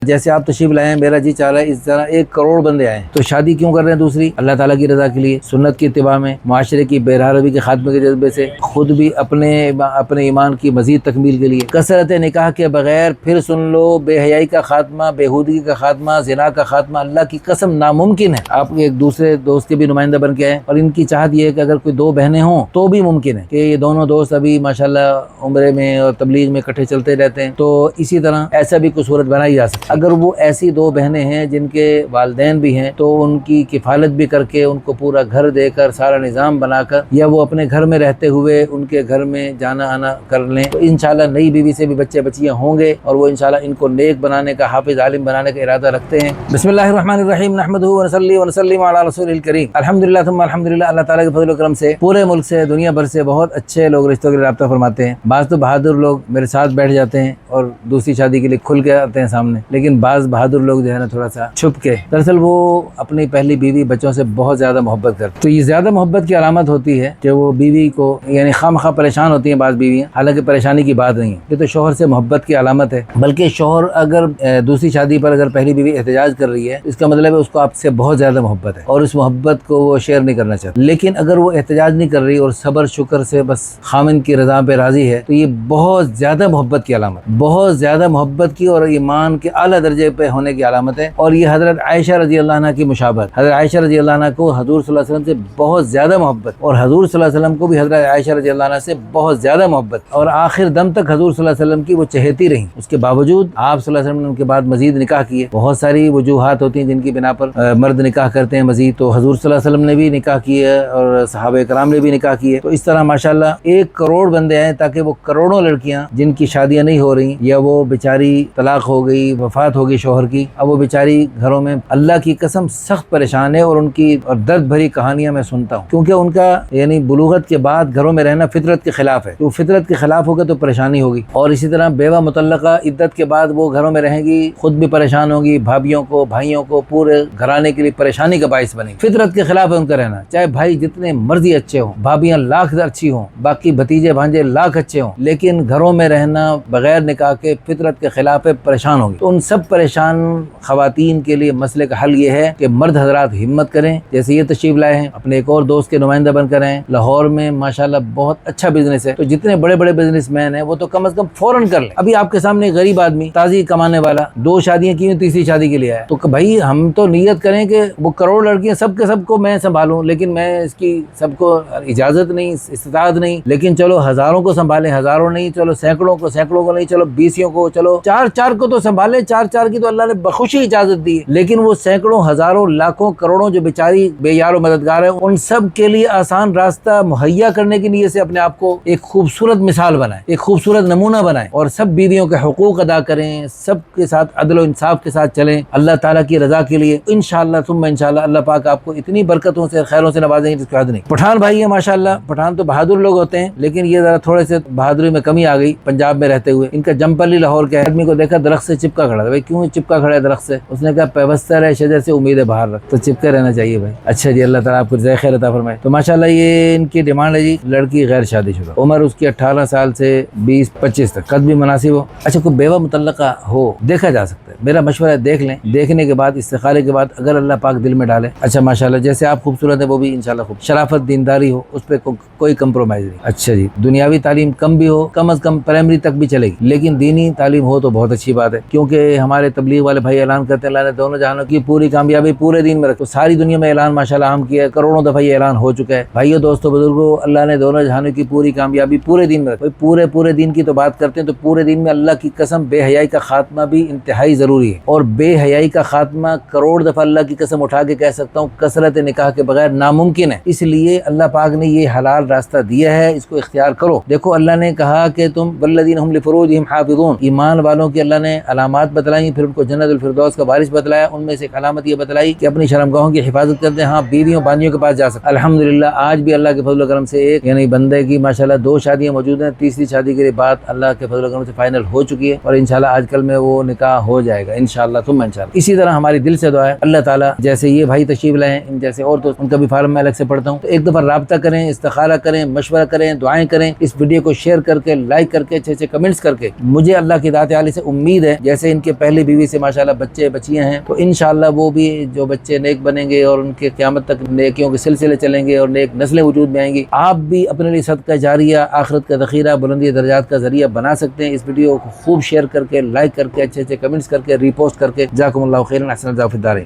جیسے آپ تشریف لائے ہیں، میرا جی چاہ رہا ہے اس طرح 1 کروڑ بندے آئیں، تو شادی کیوں کر رہے ہیں؟ دوسری اللہ تعالیٰ کی رضا کے لیے، سنت کی اتباع میں، معاشرے کی بے روی کے خاتمے کے جذبے سے، خود بھی اپنے ایمان کی مزید تکمیل کے لیے، کثرت نکاح کے بغیر پھر سن لو بے حیائی کا خاتمہ، بےہودگی کا خاتمہ، زنا کا خاتمہ اللہ کی قسم ناممکن ہے۔ آپ ایک دوسرے دوست کے بھی نمائندہ بن کے آئے، اور ان کی چاہت یہ ہے کہ اگر کوئی 2 بہنیں ہوں تو بھی ممکن ہے کہ یہ دونوں دوست ابھی ماشاءاللہ عمرے میں اور تبلیغ میں اکٹھے چلتے رہتے ہیں، تو اسی طرح ایسا بھی کوئی صورت بنائی جا سکتی ہے۔ اگر وہ ایسی 2 بہنیں ہیں جن کے والدین بھی ہیں تو ان کی کفالت بھی کر کے، ان کو پورا گھر دے کر، سارا نظام بنا کر، یا وہ اپنے گھر میں رہتے ہوئے ان کے گھر میں جانا آنا کر لیں، تو انشاءاللہ نئی بیوی سے بھی بچے بچیاں ہوں گے، اور وہ انشاءاللہ ان کو نیک بنانے کا، حافظ عالم بنانے کا ارادہ رکھتے ہیں۔ بسم اللہ الرحمن الرحیم، نحمدہ ونصلی ونسلم علی رسول الکریم۔ الحمدللہ ثم الحمدللہ، اللہ تعالیٰ کے فضل و کرم سے پورے ملک سے، دنیا بھر سے بہت اچھے لوگ رشتوں کے لیے رابطہ فرماتے ہیں۔ بعض تو بہادر لوگ میرے ساتھ بیٹھ جاتے ہیں اور دوسری شادی کے لیے کھل کے آتے ہیں سامنے، لیکن بعض بہادر لوگ جو ہے نا تھوڑا سا چھپ کے، دراصل وہ اپنی پہلی بیوی بچوں سے بہت زیادہ محبت کرتے ہیں۔ تو یہ زیادہ محبت کی علامت ہوتی ہے کہ وہ بیوی کو یعنی خواہ پریشان ہوتی ہیں بعض بیویاں، حالانکہ پریشانی کی بات نہیں ہے، یہ تو شوہر سے محبت کی علامت ہے۔ بلکہ شوہر اگر دوسری شادی پر اگر پہلی بیوی احتجاج کر رہی ہے، اس کا مطلب ہے اس کو آپ سے بہت زیادہ محبت ہے، اور اس محبت کو وہ شیئر نہیں کرنا چاہتا۔ لیکن اگر وہ احتجاج نہیں کر رہی اور صبر شکر سے بس خامند کی رضا پہ راضی ہے، تو یہ بہت زیادہ محبت کی علامت، بہت زیادہ محبت کی اور ایمان کے اعلیٰ درجے پہ ہونے کی علامت ہے۔ اور یہ حضرت عائشہ رضی اللہ عنہ کی مشابہت، حضرت عائشہ رضی اللہ عنہ کو حضور صلی اللہ علیہ وسلم سے بہت زیادہ محبت، اور حضور صلی اللہ علیہ وسلم کو بھی حضرت عائشہ رضی اللہ عنہ سے بہت زیادہ محبت، اور آخر دم تک حضور صلی اللہ علیہ وسلم کی وہ چہیتی رہیں۔ اس کے باوجود آپ صلی اللہ علیہ وسلم نے ان کے بعد مزید نکاح کیے۔ بہت ساری وجوہات ہوتی ہیں جن کی بنا پر مرد نکاح کرتے ہیں مزید، تو حضور صلی اللہ علیہ وسلم نے بھی نکاح کیے اور صحابہ کرام نے بھی نکاح کیے۔ تو اس طرح ماشاءاللہ 1 کروڑ بندے آئے تاکہ وہ کروڑوں لڑکیاں جن کی شادیاں نہیں ہو رہی، یا وہ بیچاری طلاق ہو گئی، وفات ہو گئی شوہر کی، اب وہ بیچاری گھروں میں اللہ کی قسم سخت پریشان ہے، اور ان کی اور درد بھری کہانیاں میں سنتا ہوں، کیونکہ ان کا یعنی بلوغت کے بعد گھروں میں رہنا فطرت کے خلاف ہے، تو فطرت کے خلاف ہوگا تو پریشانی ہوگی۔ اور اسی طرح بیوہ مطلقہ عدت کے بعد وہ گھروں میں رہیں گی، خود بھی پریشان ہوگی، بھابھیوں کو، بھائیوں کو، پورے گھرانے کے لیے پریشانی کا باعث بنے گی۔ فطرت کے خلاف ہے ان کا رہنا، چاہے بھائی جتنے مرضی اچھے ہوں، بھابھیاں لاکھ اچھی ہوں، باقی بھتیجے بھانجے لاکھ اچھے ہوں، لیکن گھروں میں رہنا بغیر نکاح کے فطرت کے خلاف ہے، پریشان ہوگی۔ تو ان سب پریشان خواتین کے لیے مسئلے کا حل یہ ہے کہ مرد حضرات ہمت کریں، جیسے یہ تشریف لائے ہیں، اپنے ایک اور دوست کے نمائندہ بن کر ہیں، لاہور میں ماشاءاللہ بہت اچھا بزنس ہے، تو جتنے بڑے بڑے بزنس مین ہیں وہ تو کم از کم فوراً کر لیں۔ ابھی آپ کے سامنے غریب آدمی تازی کمانے والا 2 شادیاں کی، تیسری شادی کے لیے آیا، تو بھائی ہم تو نیت کریں کہ وہ کروڑ لڑکیاں سب کے سب کو میں سنبھالوں، لیکن میں اس کی سب کو اجازت نہیں، استطاعت نہیں، لیکن چلو ہزاروں کو سنبھالیں، ہزاروں نہیں، چلو سینکڑوں کو نہیں، چلو 20 کو، چلو 4 کو تو سنبھالیں، 4 کی تو اللہ نے بخوشی اجازت دی ہے، لیکن وہ سینکڑوں، ہزاروں، لاکھوں، کروڑوں جو بیچاری بے یار و مددگار ہیں، ان سب کے لیے آسان راستہ مہیا کرنے کی نیت سے اپنے آپ کو ایک خوبصورت مثال بنائیں، ایک خوبصورت نمونہ بنائیں، اور سب بیویوں کے حقوق ادا کریں، سب کے ساتھ عدل و انصاف کے ساتھ چلیں اللہ تعالیٰ کی رضا کے لیے۔ انشاءاللہ ثم انشاءاللہ اللہ پاک آپ کو اتنی برکتوں سے، خیروں سے نوازیں گے جس کی حد نہیں۔ پٹھان بھائی ہیں ماشاءاللہ، پٹھان تو بہادر لوگ ہوتے ہیں، لیکن یہ ذرا تھوڑے سے بہادری میں کمی آ گئی پنجاب میں رہتے ہوئے۔ ان کا جمپلی لاہور کے آدمی کو دیکھا درخت سے چپکا کھڑا تھا، بھائی کیوں چپکا کھڑا ہے درخت سے؟ اس نے کہا پیوستہ رہے شجر سے امید باہر رکھ، تو چپکے رہنا چاہیے بھائی۔ اچھا جی، اللہ تعالیٰ آپ کو جزائے خیر عطا فرمائے۔ تو ماشاءاللہ یہ ان کی ڈیمانڈ ہے جی، لڑکی غیر شادی شدہ، عمر اس کی 18 سال سے 20-25 تک، قد بھی مناسب ہو۔ اچھا کوئی بیوہ مطلقہ ہو، دیکھا جا سکتا ہے، میرا مشورہ ہے دیکھ لیں، دیکھنے کے بعد استخارے کے بعد اگر اللہ پاک دل میں ڈالے، اچھا ماشاءاللہ جیسے آپ خوبصورت ہے وہ بھی انشاءاللہ خوب، شرافت دینداری ہو، اس پہ کوئی کمپرومائز نہیں۔ اچھا جی، دنیاوی تعلیم کم بھی ہو، کم از کم پرائمری تک بھی چلے گی، لیکن دینی تعلیم ہو تو بہت اچھی بات ہے، کیونکہ ہمارے تبلیغ والے بھائی اعلان کرتے ہیں اللہ نے دونوں جہانوں کی پوری کامیابی پورے دین میں رکھو، ساری دنیا میں اعلان ماشاءاللہ عام کیا ہے، کروڑوں دفعہ یہ اعلان ہو چکا ہے۔ بھائیو دوستو بزرگو، اللہ نے دونوں جہانوں کی پوری کامیابی پورے دین میں رکھو۔ پورے دین کی تو بات کرتے ہیں، تو پورے دین میں اللہ کی قسم بے حیائی کا خاتمہ بھی انتہائی ضروری ہے، اور بے حیائی کا خاتمہ کروڑ دفعہ اللہ کی قسم اٹھا کے کہہ سکتا ہوں کثرت نکاح کے بغیر ناممکن ہے، اس لیے اللہ پاک نے یہ حلال راستہ دیا ہے، اس کو اختیار کرو۔ دیکھو اللہ نے کہا کہ تم والذین هم لفروجهم حافظون، ایمان والوں کی اللہ نے علامات بتلائی، پھر ان کو جنت الفردوس کا وارث بتلایا، ان میں سے ایک علامت یہ بتلائی کہ اپنی شرمگاہوں کی حفاظت کرتے ہیں، ہاں بیویوں بانجیوں کے پاس جا سکتے۔ الحمدللہ آج بھی اللہ کے فضل و کرم سے ایک یعنی بندے کی ماشاءاللہ 2 شادیاں موجود ہیں، تیسری شادی کے لیے بات اللہ کے فضل و کرم سے فائنل ہو چکی ہے، اور انشاءاللہ آج کل میں وہ نکاح ہو جائے گا انشاءاللہ ثم انشاءاللہ۔ اسی طرح ہماری دل سے دعا ہے اللہ تعالیٰ جیسے یہ بھائی تشریف لائے ہیں، ان جیسے اور تو ان کا بھی فارم میں الگ سے پڑھتا ہوں، تو ایک دفعہ رابطہ کریں، استخارہ کریں، مشورہ کریں، دعائیں کریں، اس ویڈیو کو شیئر کر کے، لائک کر کے، اچھے اچھے کمنٹس کر کے۔ مجھے اللہ کی ذات عالی سے امید ہے جیسے ان کے کے پہلی بیوی سے ماشاءاللہ بچے بچیاں ہیں، تو انشاءاللہ وہ بھی جو بچے نیک بنیں گے اور ان کے قیامت تک نیکیوں کے سلسلے چلیں گے اور نیک نسلیں وجود میں آئیں گی۔ آپ بھی اپنے لیے صدقہ جاریہ، آخرت کا ذخیرہ، بلندی درجات کا ذریعہ بنا سکتے ہیں۔ اس ویڈیو کو خوب شیئر کر کے، لائک کر کے، اچھے اچھے کمنٹس کر کے، ری پوسٹ کر کے۔ جزاکم اللہ خیرا، احسن اللہ فی الدارین۔